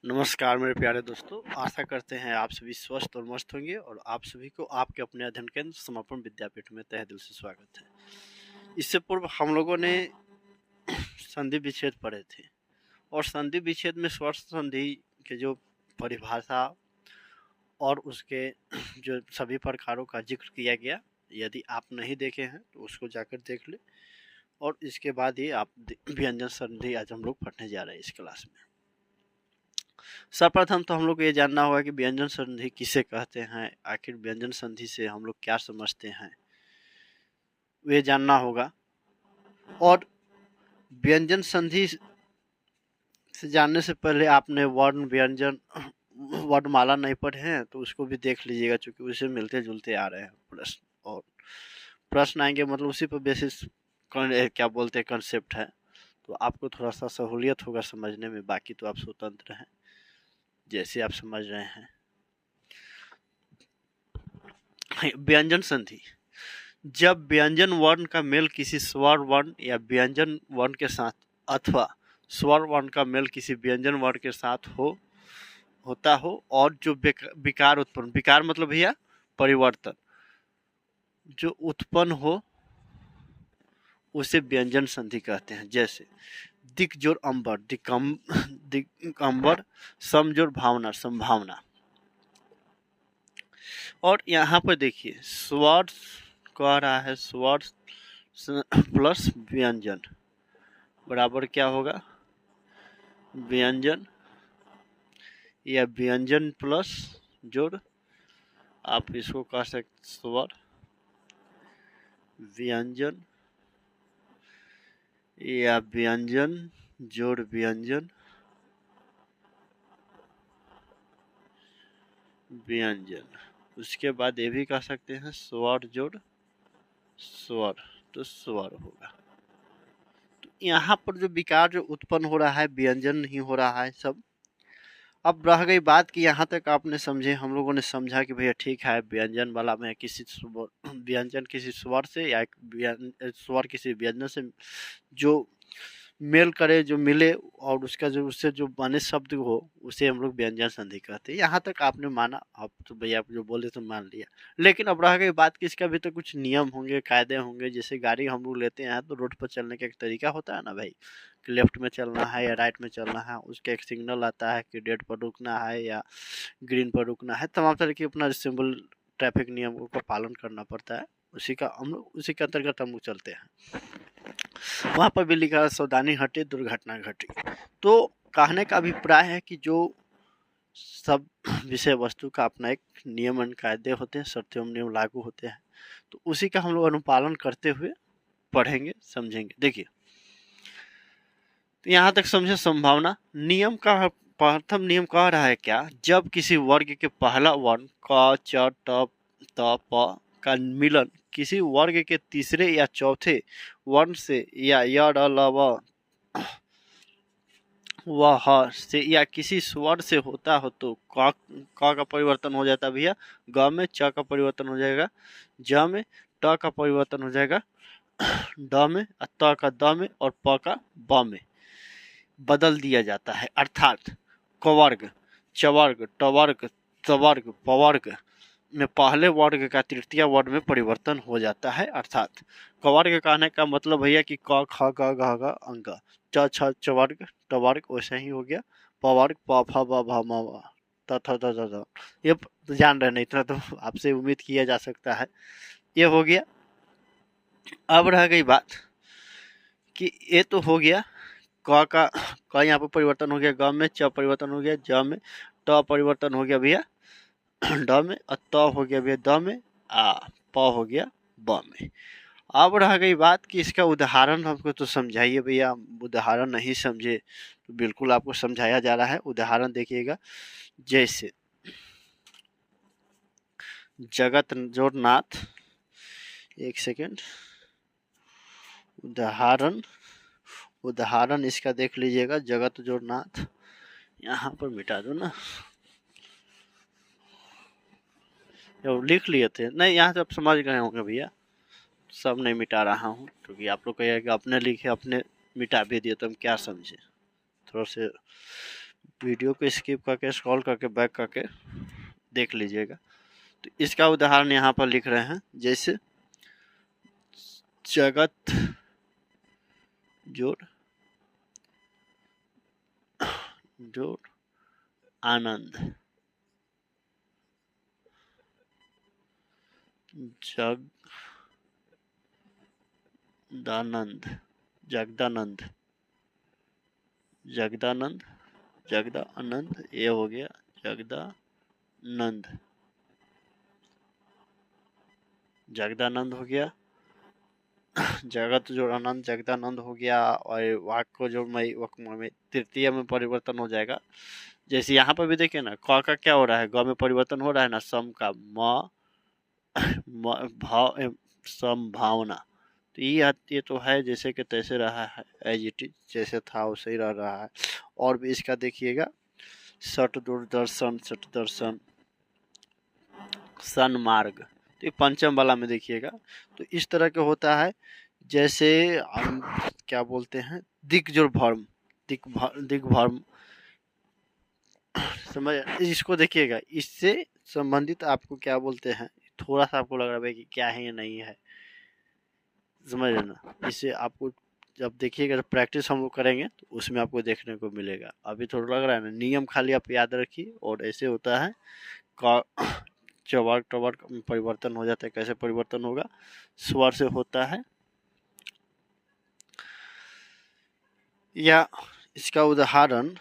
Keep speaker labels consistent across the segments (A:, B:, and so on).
A: नमस्कार मेरे प्यारे दोस्तों, आशा करते हैं आप सभी स्वस्थ और मस्त होंगे और आप सभी को आपके अपने अध्ययन केंद्र समर्पण विद्यापीठ में तहे दिल से स्वागत है। इससे पूर्व हम लोगों ने संधि विच्छेद पढ़े थे और संधि विच्छेद में स्वर संधि के जो परिभाषा और उसके जो सभी प्रकारों का जिक्र किया गया। यदि आप नहीं देखे हैं तो उसको जाकर देख ले और इसके बाद ही आप व्यंजन संधि आज हम लोग पढ़ने जा रहे हैं इस क्लास में। सर्वप्रथम तो हम लोग को ये जानना होगा कि व्यंजन संधि किसे कहते हैं, आखिर व्यंजन संधि से हम लोग क्या समझते हैं, वे जानना होगा। और व्यंजन संधि से जानने से पहले आपने वर्ण व्यंजन वर्णमाला नहीं पढ़े हैं तो उसको भी देख लीजिएगा, क्योंकि उसे मिलते जुलते आ रहे हैं प्रश्न, और प्रश्न आएंगे मतलब उसी पर बेसिस क्या बोलते हैं कंसेप्ट है, तो आपको थोड़ा सा सहूलियत होगा समझने में। बाकी तो आप स्वतंत्र हैं जैसे आप समझ रहे हैं। व्यंजन संधि, जब व्यंजन वर्ण का मेल किसी स्वर वर्ण या व्यंजन वर्ण के साथ अथवा स्वर वर्ण का मेल किसी व्यंजन वर्ण के साथ होता हो और जो विकार उत्पन्न, विकार मतलब भैया परिवर्तन, जो उत्पन्न हो उसे व्यंजन संधि कहते हैं। जैसे दिक जोड़ अंबर, दिकंबर, सम जोड़ भावना, संभावना। और यहाँ पर देखिए स्वर कह रहा है स्वर प्लस व्यंजन बराबर क्या होगा, व्यंजन या व्यंजन प्लस जोड़, आप इसको कह सकते स्वर व्यंजन या व्यंजन जोड़ व्यंजन व्यंजन। उसके बाद ये भी कह सकते हैं स्वर जोड़ स्वर, तो स्वर होगा। तो यहाँ पर जो विकार जो उत्पन्न हो रहा है व्यंजन नहीं हो रहा है सब। अब रह गई बात कि यहाँ तक आपने समझे, हम लोगों ने समझा कि भैया ठीक है व्यंजन वाला में किसी व्यंजन किसी स्वर से या स्वर किसी व्यंजन से जो मेल करे, जो मिले और उसका जो उससे जो बने शब्द हो उसे हम लोग व्यंजन संधि कहते हैं। यहाँ तक आपने माना, आप तो भैया आप जो बोले तो मान लिया। लेकिन अब रह गई बात कि इसका भी तो कुछ नियम होंगे, कायदे होंगे। जैसे गाड़ी हम लोग लेते हैं तो रोड पर चलने का एक तरीका होता है ना भाई, कि लेफ्ट में चलना है या राइट में चलना है, उसका एक सिग्नल आता है कि रेड पर रुकना है या ग्रीन पर रुकना है। तमाम तरह की अपना सिंबल ट्रैफिक नियमों का पालन करना पड़ता है। उसी के अंतर्गत हम लोग चलते हैं। वहाँ पर भी लिखा है सावधानी हटे दुर्घटना घटी। तो कहने का अभिप्राय है कि जो सब विषय वस्तु का अपना एक नियम कायदे होते हैं, शर्त एवं नियम लागू होते हैं, तो उसी का हम लोग अनुपालन करते हुए पढ़ेंगे समझेंगे। देखिए तो यहाँ तक समझे संभावना। नियम का प्रथम नियम कह रहा है क्या, जब किसी वर्ग के पहला वर्ण क च ट त प का मिलन किसी वर्ग के तीसरे या चौथे वर्ण से या य र ल व ह से या किसी स्वर से होता हो तो क का परिवर्तन हो जाता है भैया ग में, च का परिवर्तन हो जाएगा ज में, ट का परिवर्तन हो जाएगा ड में, त का द में और प का ब में बदल दिया जाता है। अर्थात कवर्ग, चवर्ग, टवर्ग, तवर्ग, पवर्ग में पहले वर्ग का तृतीय वर्ग में परिवर्तन हो जाता है। अर्थात कवर्ग कहने का मतलब भैया कि क ख ग घ घ अंग, च छ चवर्ग, टवर्ग वैसे ही हो गया, पवर्ग प फ ब भ म व त थ द द। ये जान रहे नहीं, इतना तो आपसे उम्मीद किया जा सकता है। ये हो गया। अब रह गई बात कि ये तो हो गया क यहाँ पर परिवर्तन हो गया ग में, च परिवर्तन हो गया ज में, ट परिवर्तन हो गया भैया ड में, त हो गया भैया द में, प हो गया ब में। अब रह गई बात कि इसका उदाहरण हमको तो समझाइए भैया। उदाहरण नहीं समझे तो बिल्कुल आपको समझाया जा रहा है। उदाहरण देखिएगा, जैसे जगत जोड़ नाथ, एक सेकेंड, उदाहरण इसका देख लीजिएगा। जगत जोड़ नाथ यहाँ पर मिटा दो ना, लिख लिए थे नहीं, यहाँ से आप समझ गए होंगे भैया। सब नहीं मिटा रहा हूँ क्योंकि आप लोग कहिए कि अपने लिखे अपने मिटा भी दिए तो हम क्या समझे। थोड़ा से वीडियो को स्किप करके स्क्रॉल करके बैक करके देख लीजिएगा। तो इसका उदाहरण यहाँ पर लिख रहे हैं, जैसे जगत जोड़ जोड़ आनंद, जगदानंद, जगदानंद, जगदानंद, जगदानंद, ये हो गया जगदानंद, जगदानंद हो गया। जगत जो आनंद जगदानंद हो गया, और वाक को जो में तृतीय में परिवर्तन हो जाएगा। जैसे यहाँ पर भी देखिए ना, क का क्या हो रहा है, ग में परिवर्तन हो रहा है ना, सम का भाव संभावना। तो ये तो है जैसे कि तैसे रहा है, एज इट इज, जैसे था वैसे ही रह रहा है। और भी इसका देखिएगा, सट दूरदर्शन, सट दर्शन, सन्मार्ग, तो ये पंचम वाला में देखिएगा। तो इस तरह के होता है, जैसे हम क्या बोलते हैं, दिग्जोड़ भर्म, दिग्भर्म, समझ, इसको देखिएगा। इससे संबंधित आपको क्या बोलते हैं, थोड़ा सा आपको लग रहा है कि क्या है या नहीं है, समझ रहे ना। इससे आपको जब देखिएगा, जब प्रैक्टिस हम लोग करेंगे तो उसमें आपको देखने को मिलेगा। अभी थोड़ा लग रहा है ना, नियम खाली आप याद रखिए। और ऐसे होता है, चवाक टवाक में परिवर्तन हो जाता है। कैसे परिवर्तन होगा, स्वर से होता है। या इसका उदाहरण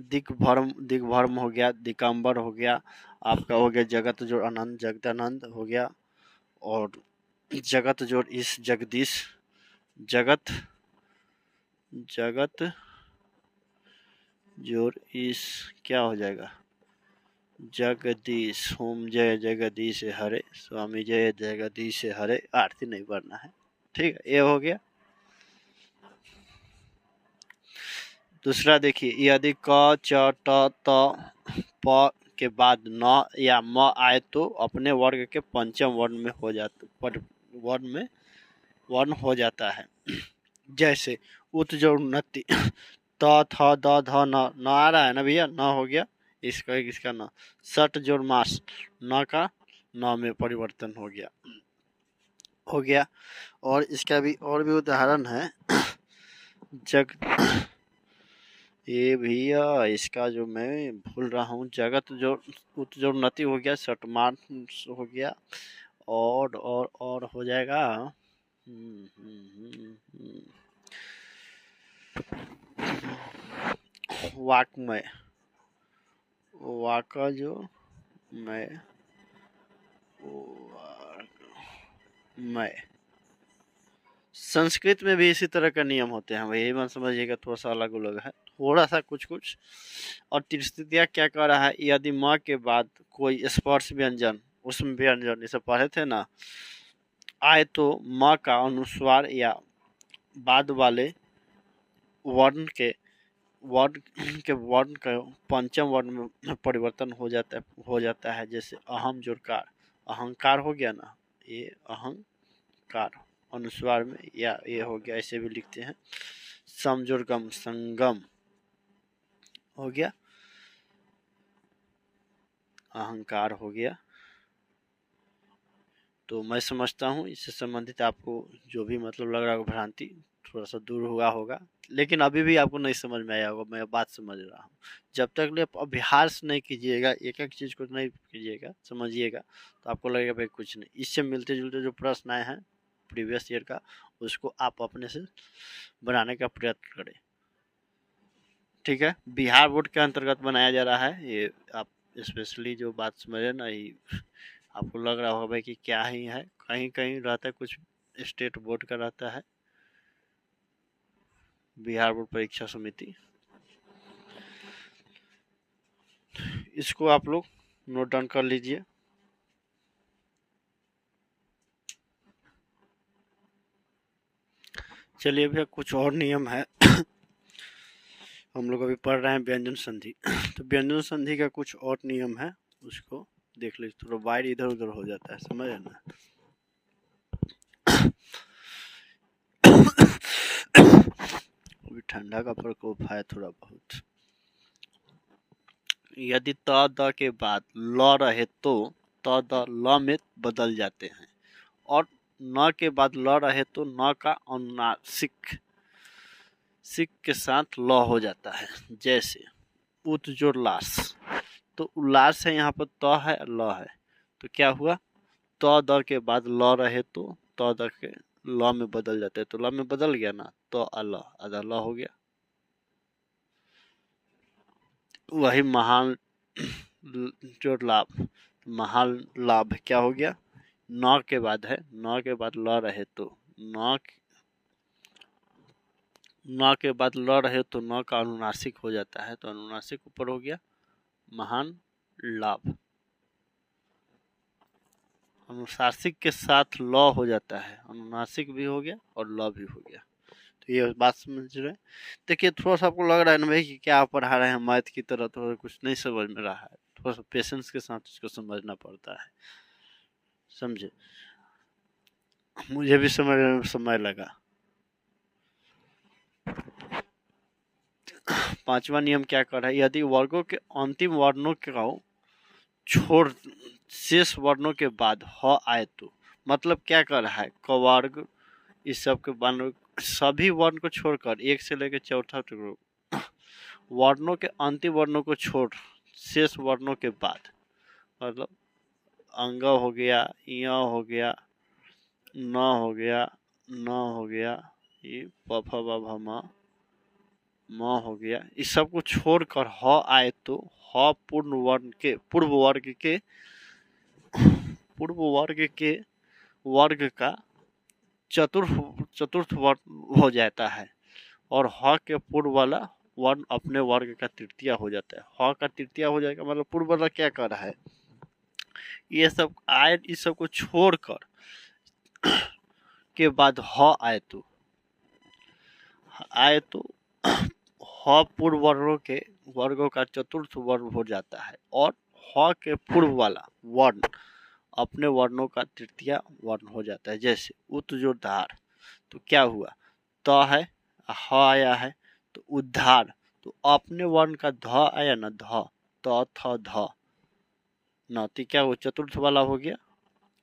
A: दिग्भर्म हो गया, दिगंबर हो गया, आपका हो गया जगत जोड़ आनंद, जगदानंद हो गया। और जगत जोड़ इस जगदीश, जगत जोड़ इस क्या हो जाएगा, जगदीश। ओम जय जगदीश हरे, स्वामी जय जगदीश हरे। आरती नहीं पढ़ना है, ठीक है। ये हो गया। दूसरा देखिए, यदि क च ट त प के बाद न या म आए तो अपने वर्ग के पंचम वर्ण हो जाता है। जैसे उत जो उन्नति, त थ द ध न आ रहा है ना भैया, न हो गया, इसका न। सट जोड़ मास, न का न में परिवर्तन हो गया। और इसका भी और भी उदाहरण है, ये भैया इसका जो मैं भूल रहा हूँ, जगत जो उत जो उन्नति हो गया, सटमान हो गया। और हो जाएगा, वाकमय, वाका जो मैं संस्कृत में भी इसी तरह का नियम होते हैं, वही मन समझिएगा, थोड़ा सा अलग अलग है, थोड़ा सा कुछ। और तृतीया क्या कह रहा है, यदि म के बाद कोई स्पर्श व्यंजन, उसमें व्यंजन इसे पढ़े थे ना, आए तो म का अनुस्वार या बाद वाले वर्ण का पंचम वर्ण में परिवर्तन हो जाता है। जैसे अहम जोड़कार, अहंकार हो गया ना, ये अहंकार अनुस्वार में, या ये हो गया, ऐसे भी लिखते हैं। समजोड़गम, संगम हो गया, अहंकार हो गया। तो मैं समझता हूँ इससे संबंधित आपको जो भी मतलब लग रहा होगा, भ्रांति थोड़ा सा दूर हुआ होगा। लेकिन अभी भी आपको नहीं समझ में आया होगा, मैं बात समझ रहा हूँ। जब तक ले अभ्यास नहीं कीजिएगा, एक एक चीज़ को नहीं कीजिएगा, समझिएगा, तो आपको लगेगा भाई कुछ नहीं। इससे मिलते जुलते जो प्रश्न आए हैं प्रीवियस ईयर का, उसको आप अपने से बनाने का प्रयत्न करें, ठीक है। बिहार बोर्ड के अंतर्गत बनाया जा रहा है ये, आप स्पेशली जो बात समझे ना, ये आपको लग रहा होगा भाई कि क्या ही है, कहीं कहीं रहता है, कुछ स्टेट बोर्ड का रहता है, बिहार बोर्ड परीक्षा समिति। इसको आप लोग नोट डाउन कर लीजिए। चलिए भैया, कुछ और नियम है हम लोग अभी पढ़ रहे हैं व्यंजन संधि। तो व्यंजन संधि का कुछ और नियम है, उसको देख लीजिए। थोड़ा वाइड इधर उधर हो जाता है, समझ है ना। अभी ठंडा का प्रकोप है थोड़ा बहुत। यदि त द के बाद ल रहे तो त द ल में बदल जाते हैं, और न के बाद ल रहे तो न का अनुनासिक सिक के साथ ल हो जाता है। जैसे उत्जोलास, तो उल्लास है, यहाँ पर त है ल है, तो क्या हुआ, त द के बाद ल रहे तो त द के ल में बदल जाते हैं, तो ल में बदल गया ना, तो अल आधा ल हो गया। वही महान जो लाभ, महान लाभ क्या हो गया, न के बाद है, न के बाद ल रहे तो न के बाद ल रहे तो न का अनुनासिक हो जाता है, तो अनुनासिक ऊपर हो गया, महान लाभ। अनुनासिक के साथ ल हो जाता है, अनुनासिक भी हो गया और ल भी हो गया। तो ये बात समझ रहे हैं। देखिए थोड़ा सा आपको लग रहा है ना भाई कि क्या पढ़ा रहे हैं मैथ की तरह, थोड़ा कुछ नहीं समझ में रहा है, थोड़ा सा पेशेंस के साथ इसको समझना पड़ता है, समझे। मुझे भी समझने में समय लगा। पांचवा नियम क्या कर रहा है, यदि वर्गों के अंतिम वर्णों को छोड़ शेष वर्णों के बाद ह आए तो, मतलब क्या कर रहा है, क वर्ग इस सब के वर्ण, सभी वर्ण को छोड़कर एक से लेकर चौथा तक वर्णों के अंतिम वर्णों को छोड़ शेष वर्णों के बाद, मतलब अंग हो गया, य हो गया, न हो गया, न हो गया, ये प फ ब भ म म हो गया, इस सब को छोड़कर ह आए तो ह पूर्ण वर्ग के वर्ग का चतुर्थ वर्ण हो जाता है, और ह के पूर्व वाला वर्ण अपने वर्ग का तृतीय हो जाता है। ह का तृतीय हो जाएगा, मतलब पूर्व वाला क्या कर रहा है, ये सब आए, इस सब को छोड़कर के बाद ह आए तो ह पूर्व वर्गों का चतुर्थ वर्ण हो जाता है, और ह के पूर्व वाला वर्ण अपने वर्णों का तृतीय वर्ण हो जाता है। जैसे उत्जोधार, तो क्या हुआ, त है, ह आया है, तो उद्धार, तो अपने वर्ण का ध आया ना, ध, त थ ध न, तो क्या वो चतुर्थ वाला हो गया।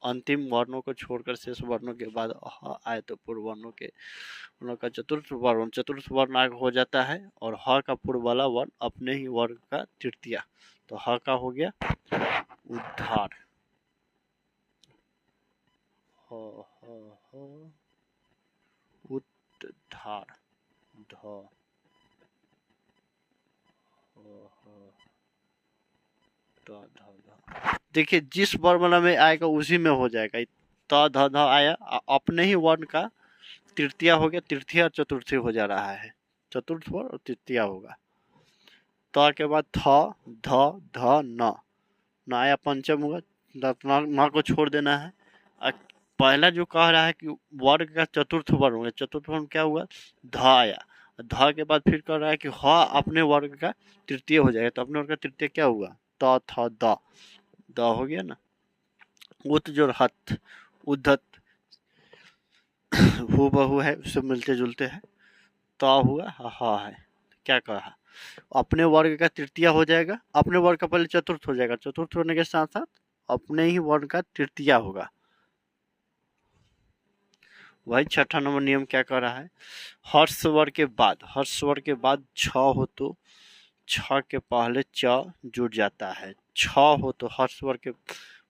A: अंतिम वर्णों को छोड़कर शेष वर्णों के बाद ह आए तो पूर्व वर्णों का चतुर्थ वर्ण आगे हो जाता है, और ह का पूर्व वाला वर्ण अपने ही वर्ग का तृतीय, तो ह का हो गया उद्धार। उद्धार, ध, देखिए जिस वर्णमाला में आएगा उसी में हो जाएगा। त ध ध आया, अपने ही वर्ण का तृतीय हो गया, तृतीय और चतुर्थी हो जा रहा है, चतुर्थ वर्ण और तृतीय होगा। त के बाद थ ध ध न, न आया पंचम हुआ, न को छोड़ देना है। पहला जो कह रहा है कि वर्ग का चतुर्थ वर्ण हुआ, चतुर्थ वर्ण क्या हुआ, ध आया, ध के बाद फिर कह रहा है कि ह अपने वर्ग का तृतीय हो जाएगा, तो अपने वर्ग का तृतीय क्या हुआ, त थ द, द हो गया ना। उत जो हत, उद्धत हु बहु है, उससे मिलते जुलते हैं, त हुआ, ह है, क्या कहा, अपने वर्ग का तृतीय हो जाएगा, अपने वर्ग का पहले चतुर्थ हो जाएगा, चतुर्थ होने के साथ साथ अपने ही वर्ग का तृतीय होगा। वही छठा नंबर नियम क्या कर रहा है, हर्ष स्वर के बाद छ हो तो छ के पहले च जुड़ जाता है। छ हो तो हर्ष स्वर के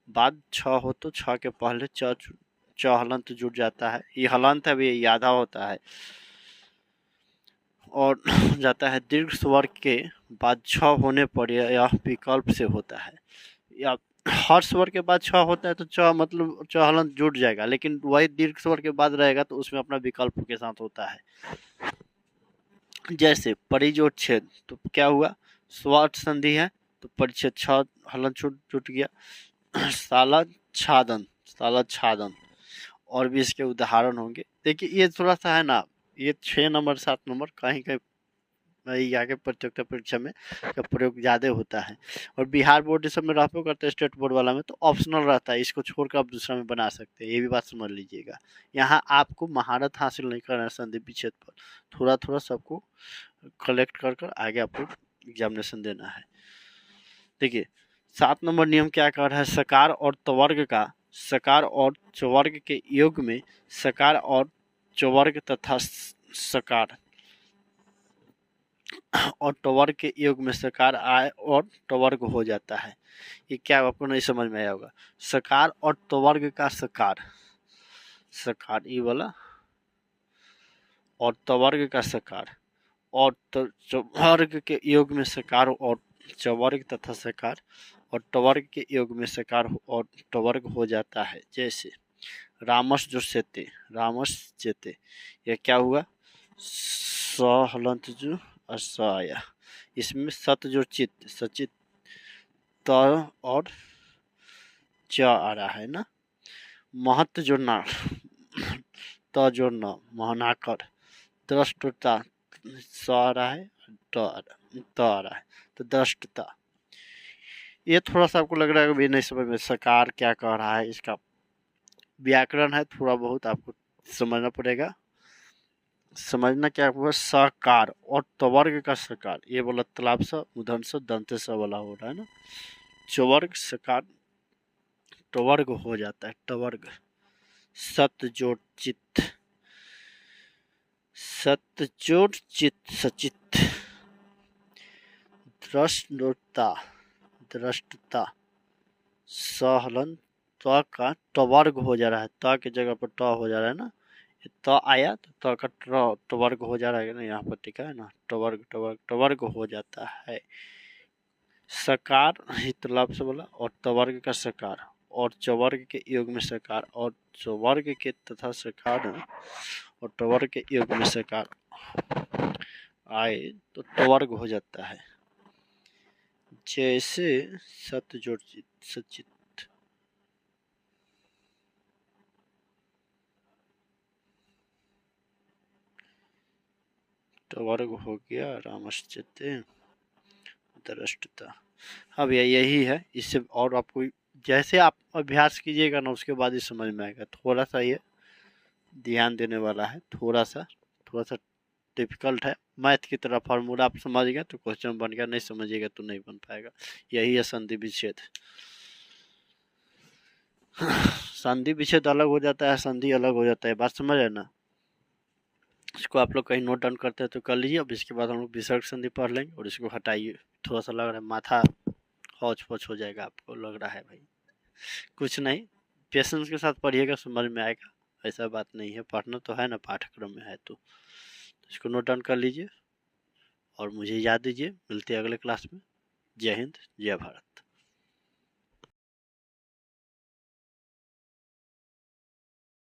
A: बाद छ हो तो छ के पहले च हलंत जुड़ जाता है। ये हलंत है, ये आधा होता है, और जाता है दीर्घ स्वर के बाद छ होने पर यह विकल्प से होता है। या हर स्वर के बाद छ होता है तो च मतलब च हलंत जुड़ जाएगा, लेकिन वही दीर्घ स्वर के बाद रहेगा तो उसमें अपना विकल्प के साथ होता है। जैसे परिजोड़ छेद, तो क्या हुआ, स्वार्थ संधि है तो परिच्छेद छ हलंत जुट गया। साला छादन, और भी इसके उदाहरण होंगे। देखिए ये थोड़ा सा है ना, ये 6 नंबर 7 नंबर कहीं कहीं आगे प्रतियोगिता परीक्षा में का प्रयोग ज़्यादा होता है। और बिहार बोर्ड सब में रहते करते हैं, स्टेट बोर्ड वाला में तो ऑप्शनल रहता है, इसको छोड़कर आप दूसरा में बना सकते हैं, ये भी बात समझ लीजिएगा। यहाँ आपको महारत हासिल नहीं करना है संधि विच्छेद पर, थोड़ा थोड़ा सबको कलेक्ट कर कर आगे आपको एग्जामिनेशन देना है। देखिए 7 नंबर नियम क्या कह रहा है, सकार और त्वर्ग का, सकार और चवर्ग के योग में सकार और चवर्ग तथा सकार और टवर्ग के योग में सकार आए और टवर्ग हो जाता है। ये क्या आपको नहीं समझ में आया होगा, सकार और टवर्ग का सकार, सकार ये वाला, और टवर्ग का सकार, और चवर्ग के योग में सकार और चवर्ग तथा सकार और टवर्ग के योग में सकार और टवर्ग हो जाता है। जैसे रामस जो सेते, रामस चेते, यह क्या हुआ, स हलंत जो स आया, इसमें सत जो चित्त, सचित त और च आ रहा है ना, महत्व जो ना, त जो न, महनाकर, दृष्टता स आ रहा है, त आ रहा है, तो दृष्टता। ये थोड़ा सा आपको लग रहा है कि नहीं समझ में, सकार क्या कह रहा है, इसका व्याकरण है, थोड़ा बहुत आपको समझना पड़ेगा। समझना क्या हुआ, सकार और त्वर्ग का सकार, ये बोला तालाब सा उधन सा दंत सा वाला हो रहा है ना, चवर्ग सकार टवर्ग हो जाता है, टवर्ग। सत जोड़ चित्त, सत जोड़ चित्त सचित, दृष्टता, दृष्टता, सहलन, त का टवर्ग हो जा रहा है, त की जगह पर ट हो जा रहा है ना, त आया तो त का टवर्ग हो जा रहा है ना, यहाँ पर टिका है ना, टवर्ग टवर्ग टवर्ग हो जाता है। सकार हितलाभ से बोला, और टवर्ग का सकार और चवर्ग के योग में सकार और चवर्ग के तथा सकार और टवर्ग के योग में सकार आए तो टवर्ग हो जाता है। जैसे सत जोड़ सचित, टवर्ग हो गया, रामश्चिते, दृष्टता। अब यही है, इससे और आपको जैसे आप अभ्यास कीजिएगा ना उसके बाद ही समझ में आएगा। थोड़ा सा ये ध्यान देने वाला है, थोड़ा सा डिफिकल्ट है। मैथ की तरह फार्मूला आप समझ गए तो क्वेश्चन बन गया, नहीं समझिएगा तो नहीं बन पाएगा। यही है संधि विच्छेद। संधि विच्छेद अलग हो जाता है, संधि अलग हो जाता है, बात समझ है ना। इसको आप लोग कहीं नोट डाउन करते हैं तो कर लीजिए। अब इसके बाद हम लोग विसर्ग संधि पढ़ लेंगे और इसको हटाइए। थोड़ा सा लग रहा है माथा हौच पौच हो जाएगा, आपको लग रहा है भाई। कुछ नहीं, पेशेंस के साथ पढ़िएगा, समझ में आएगा, ऐसा बात नहीं है। पढ़ना तो है ना, पाठ्यक्रम में है तो इसको नोट डाउन कर लीजिए और मुझे याद दीजिए। मिलते हैं अगले क्लास में। जय हिंद, जय भारत।